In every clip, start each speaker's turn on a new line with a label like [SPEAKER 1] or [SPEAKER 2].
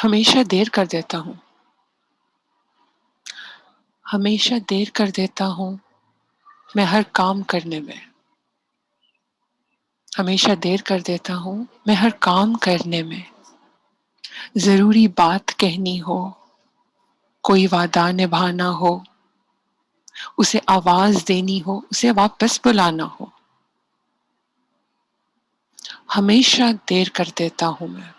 [SPEAKER 1] ہمیشہ دیر کر دیتا ہوں، ہمیشہ دیر کر دیتا ہوں میں ہر کام کرنے میں، ہمیشہ دیر کر دیتا ہوں میں ہر کام کرنے میں، ضروری بات کہنی ہو، کوئی وعدہ نبھانا ہو، اسے آواز دینی ہو، اسے واپس بلانا ہو، ہمیشہ دیر کر دیتا ہوں میں،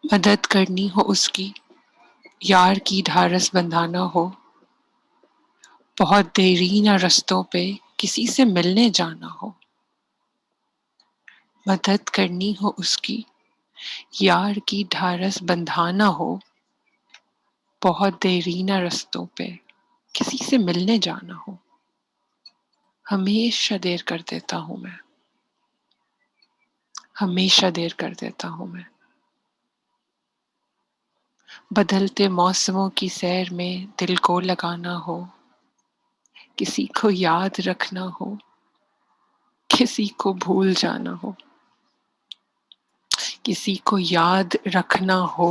[SPEAKER 1] مدد کرنی ہو اس کی، یار کی ڈھارس بندھانا ہو، بہت دیرینہ رستوں پہ کسی سے ملنے جانا ہو، مدد کرنی ہو اس کی، یار کی ڈھارس بندھانا ہو، بہت دیرینہ رستوں پہ کسی سے ملنے جانا ہو، ہمیشہ دیر کر دیتا ہوں میں، ہمیشہ دیر کر دیتا ہوں میں، بدلتے موسموں کی سیر میں دل کو لگانا ہو، کسی کو یاد رکھنا ہو، کسی کو بھول جانا ہو، کسی کو یاد رکھنا ہو،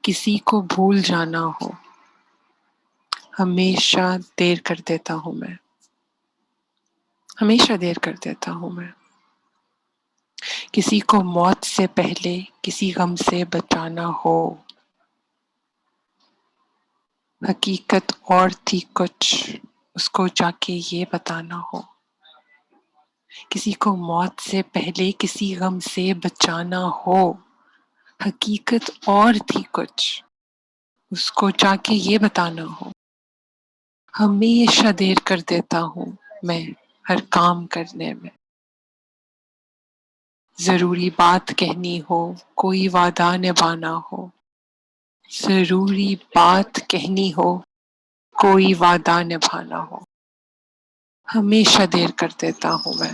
[SPEAKER 1] کسی کو بھول جانا ہو، ہمیشہ دیر کر دیتا ہوں میں، ہمیشہ دیر کر دیتا ہوں میں، کسی کو موت سے پہلے کسی غم سے بچانا ہو، حقیقت اور تھی کچھ اس کو جا کے یہ بتانا ہو، کسی کو موت سے پہلے کسی غم سے بچانا ہو، حقیقت اور تھی کچھ اس کو جا کے یہ بتانا ہو، ہمیشہ دیر کر دیتا ہوں میں ہر کام کرنے میں، ضروری بات کہنی ہو، کوئی وعدہ نبھانا ہو، ضروری بات کہنی ہو، کوئی وعدہ نبھانا ہو، ہمیشہ دیر کر دیتا ہوں میں،